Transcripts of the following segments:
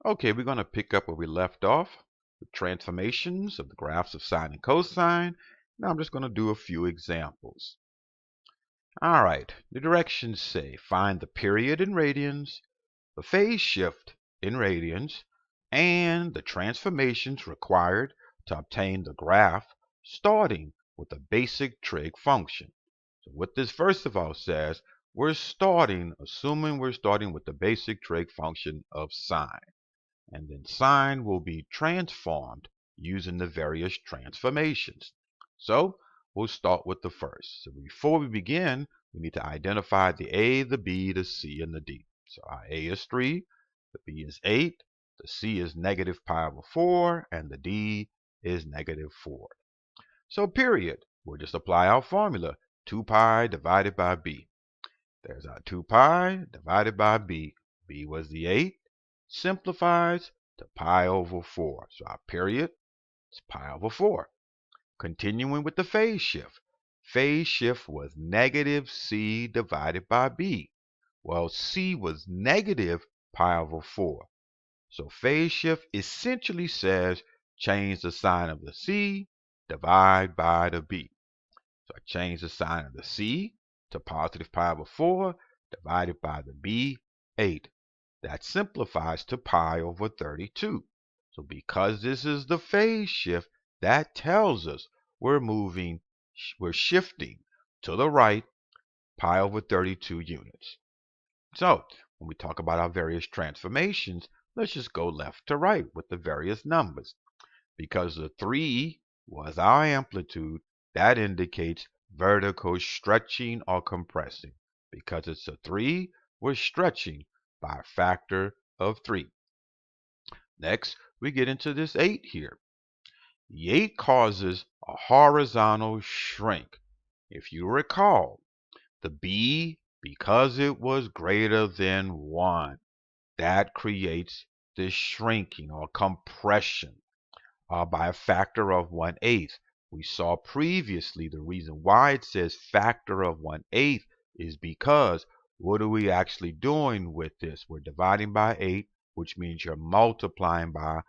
Okay, we're going to pick up where we left off with transformations of the graphs of sine and cosine. Now I'm just going to do a few examples. All right, the directions say find the period in radians, the phase shift in radians, and the transformations required to obtain the graph starting with a basic trig function. So what this first of all says, assuming we're starting with the basic trig function of sine. And then sine will be transformed using the various transformations. So we'll start with the first. So before we begin, we need to identify the A, the B, the C, and the D. So our A is 3, the B is 8, the C is negative pi over 4, and the D is negative 4. So period. We'll just apply our formula, 2 pi divided by B. There's our 2 pi divided by B. B was the 8. Simplifies to pi over 4. So our period is pi over 4. Continuing with the phase shift. Phase shift was negative C divided by B. Well, C was negative pi over 4. So phase shift essentially says change the sign of the C, divide by the B. So I change the sign of the C to positive pi over 4, divided by the B, 8. That simplifies to pi over 32. So because this is the phase shift, that tells us we're shifting to the right pi over 32 units. So when we talk about our various transformations, let's just go left to right with the various numbers. Because the 3 was our amplitude, that indicates vertical stretching or compressing. Because it's a 3, we're stretching by a factor of 3. Next, we get into this 8 here. The 8 causes a horizontal shrink. If you recall, the B, because it was greater than 1, that creates this shrinking or compression by a factor of 1/8. We saw previously the reason why it says factor of 1/8 is because what are we actually doing with this? We're dividing by 8, which means you're multiplying by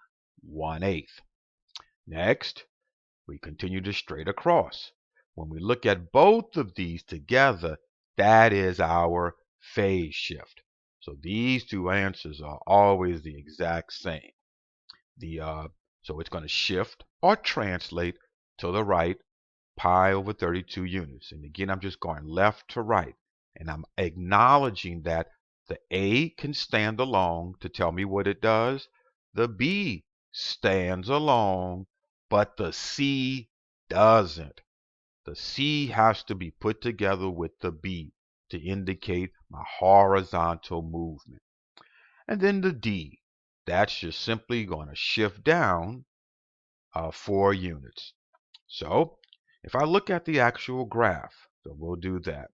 1/8. Next, we continue to straight across. When we look at both of these together, that is our phase shift. So these two answers are always the exact same. So it's going to shift or translate to the right pi over 32 units. And again, I'm just going left to right. And I'm acknowledging that the A can stand alone to tell me what it does. The B stands alone, but the C doesn't. The C has to be put together with the B to indicate my horizontal movement. And then the D, that's just simply going to shift down 4 units. So if I look at the actual graph, so we'll do that.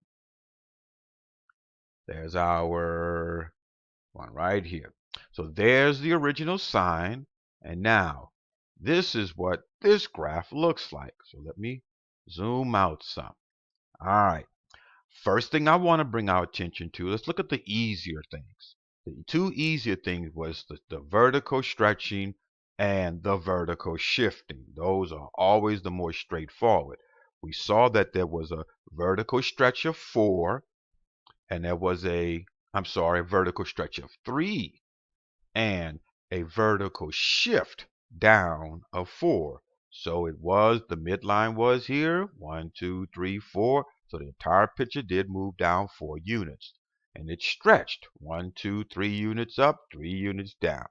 There's our one right here. So there's the original sine. And now this is what this graph looks like. So let me zoom out some. All right. First thing I want to bring our attention to, let's look at the easier things. The two easier things was the vertical stretching and the vertical shifting. Those are always the more straightforward. We saw that there was a vertical stretch of 4, and there was a vertical stretch of 3, and a vertical shift down of 4. So it was, the midline was here, 1, 2, 3, 4. So the entire picture did move down 4 units. And it stretched 1, 2, 3 units up, 3 units down.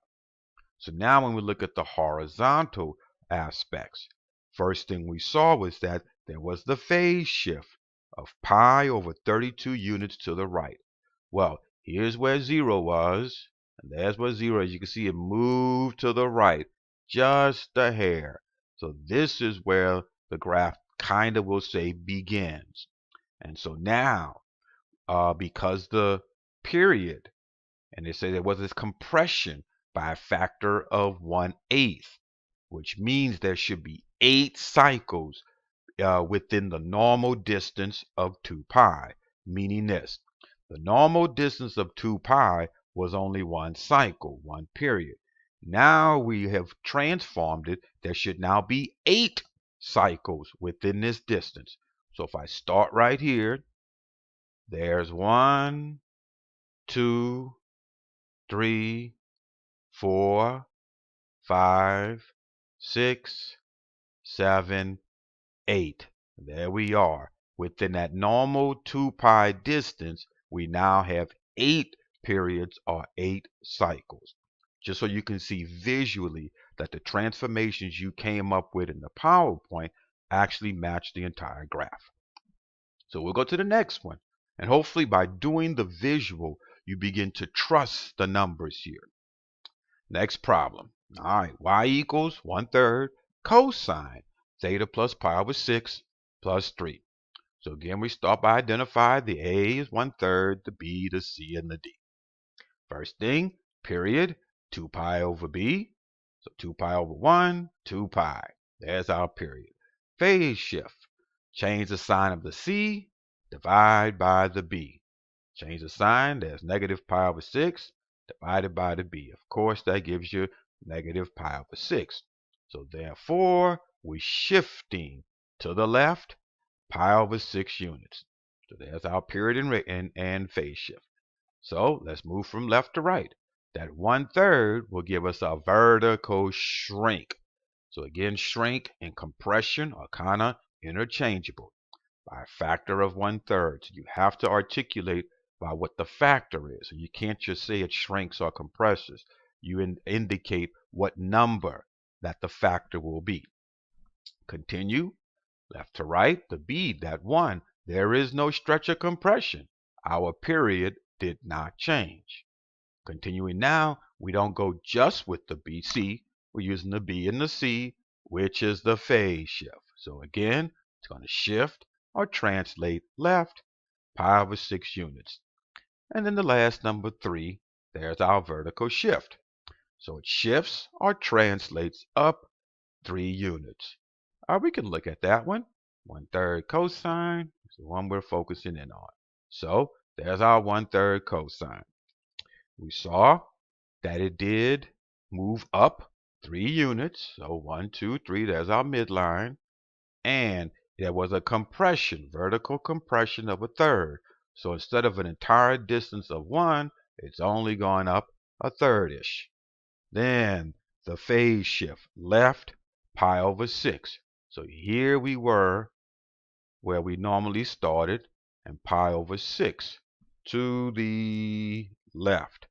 So now when we look at the horizontal aspects, first thing we saw was that there was the phase shift of pi over 32 units to the right. Well, here's where 0 was, and there's where 0 is. You can see it moved to the right just a hair. So this is where the graph kind of will say begins. And so now, because the period, and they say there was this compression by a factor of 1/8, which means there should be 8 cycles within the normal distance of 2 pi, meaning this. The normal distance of 2 pi was only 1 cycle, 1 period. Now we have transformed it. There should now be 8 cycles within this distance. So if I start right here, there's 1, 2, 3, 4, 5, 6, 7, 8. There we are. Within that normal 2 pi distance, we now have 8 periods or 8 cycles. Just so you can see visually that the transformations you came up with in the PowerPoint actually match the entire graph. So we'll go to the next one. And hopefully by doing the visual, you begin to trust the numbers here. Next problem. All right, y equals 1/3 cosine theta plus pi over 6 plus 3. So again, we start by identifying the a is 1/3, the b, the c, and the d. First thing, period, 2 pi over b. So 2 pi over 1, 2 pi. There's our period. Phase shift. Change the sign of the c, divide by the b. Change the sign, there's negative pi over 6 divided by the b. Of course, that gives you negative pi over 6. So therefore, we're shifting to the left pi over 6 units. So there's our period and phase shift. So let's move from left to right. That 1/3 will give us a vertical shrink. So again, shrink and compression are kind of interchangeable by a factor of 1/3. So you have to articulate by what the factor is. So you can't just say it shrinks or compresses. You indicate what number that the factor will be. Continue. Left to right, the b, that 1, there is no stretch or compression. Our period did not change. Continuing now, we don't go just with the BC. We're using the B and the C, which is the phase shift. So again, it's going to shift or translate left pi over 6 units. And then the last number 3, there's our vertical shift. So it shifts or translates up 3 units. We can look at that one. 1/3 cosine is the one we're focusing in on. So there's our 1/3 cosine. We saw that it did move up 3 units. So 1, 2, 3, there's our midline. And there was a compression, vertical compression of 1/3. So instead of an entire distance of 1, it's only gone up 1/3-ish. Then the phase shift, left pi over 6. So here we were where we normally started, and pi over 6 to the left.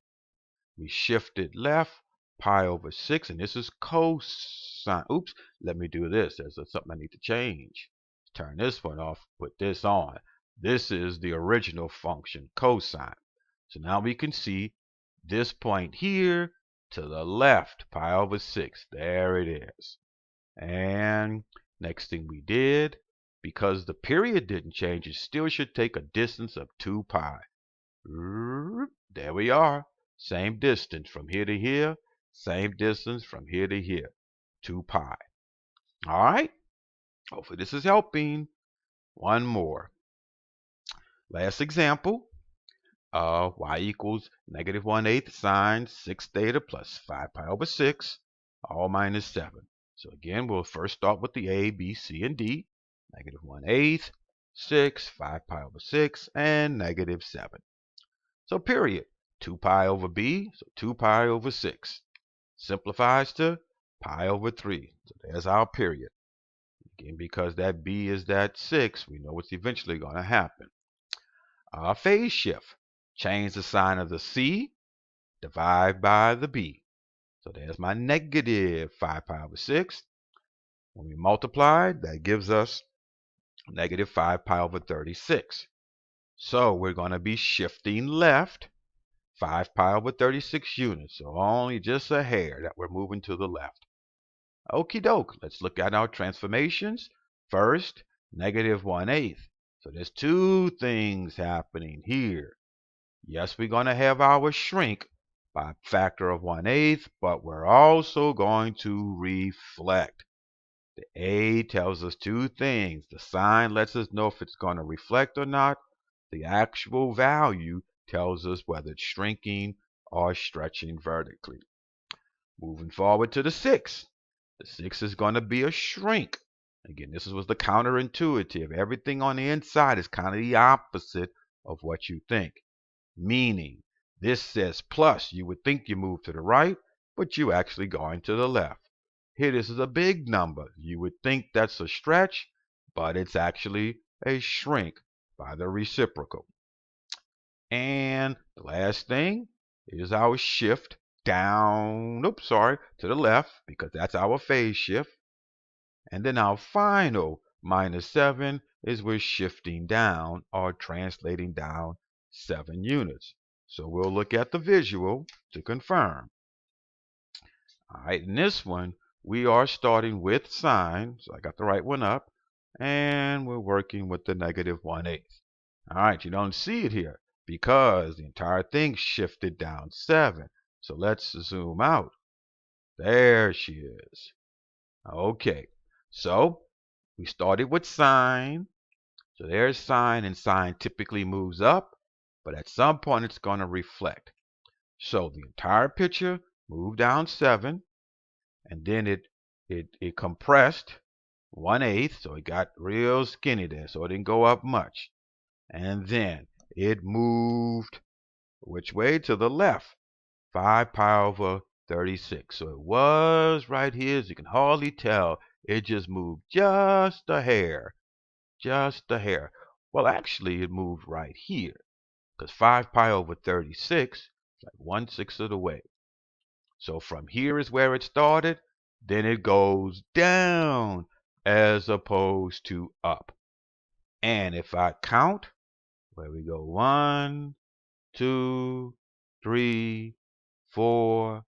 We shifted left pi over 6, and this is cosine. Oops, let me do this. There's something I need to change. Turn this one off, put this on. This is the original function, cosine. So now we can see this point here to the left, pi over 6. There it is. And next thing we did, because the period didn't change, it still should take a distance of 2 pi. There we are. Same distance from here to here. Same distance from here to here. 2 pi. All right. Hopefully this is helping. One more. Last example. Y equals negative 1/8 sine 6 theta plus 5 pi over 6, all minus 7. So again, we'll first start with the A, B, C, and D. Negative 1/8, 6, 5 pi over 6, and negative 7. So period. 2 pi over B, so 2 pi over 6. Simplifies to pi over 3. So there's our period. Again, because that B is that 6, we know what's eventually going to happen. Phase shift. Change the sign of the C, divide by the B. So there's my negative 5 pi over 6. When we multiply, that gives us negative 5 pi over 36. So we're going to be shifting left 5 pi over 36 units. So only just a hair that we're moving to the left. Okie doke. Let's look at our transformations. First, negative 1/8. So there's two things happening here. Yes, we're going to have our shrink by a factor of 1/8, but we're also going to reflect. The A tells us two things. The sign lets us know if it's going to reflect or not. The actual value tells us whether it's shrinking or stretching vertically. Moving forward to the 6. The 6 is going to be a shrink. Again, this was the counterintuitive. Everything on the inside is kind of the opposite of what you think. Meaning, this says plus. You would think you move to the right, but you actually going to the left. Here, this is a big number. You would think that's a stretch, but it's actually a shrink by the reciprocal. And the last thing is our shift down, to the left, because that's our phase shift. And then our final -7 is we're shifting down or translating down 7 units. So we'll look at the visual to confirm. All right, in this one, we are starting with sine. So I got the right one up. And we're working with the -1/8. All right, you don't see it here because the entire thing shifted down 7. So let's zoom out. There she is. Okay, so we started with sine. So there's sine, and sine typically moves up, but at some point it's going to reflect. So the entire picture moved down 7, and then it compressed 1/8, so it got real skinny there, so it didn't go up much. And then it moved which way? To the left, 5 pi over 36. So it was right here, as you can hardly tell. It just moved just a hair. Just a hair. Well, actually, it moved right here, because 5 pi over 36 is like 1/6 of the way. So from here is where it started. Then it goes down as opposed to up. And if I count, where we go, 1, 2, 3, 4,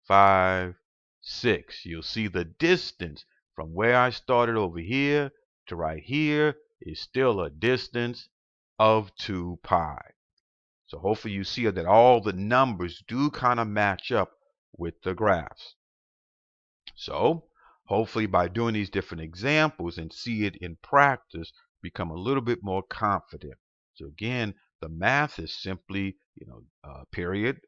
5, 6. You'll see the distance from where I started over here to right here is still a distance of 2 pi. So hopefully you see that all the numbers do kind of match up with the graphs. So hopefully by doing these different examples and see it in practice, become a little bit more confident. So again, the math is simply, period,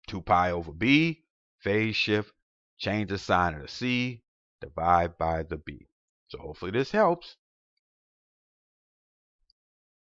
2 pi over b, phase shift, change the sign of the c, divide by the b. So hopefully this helps.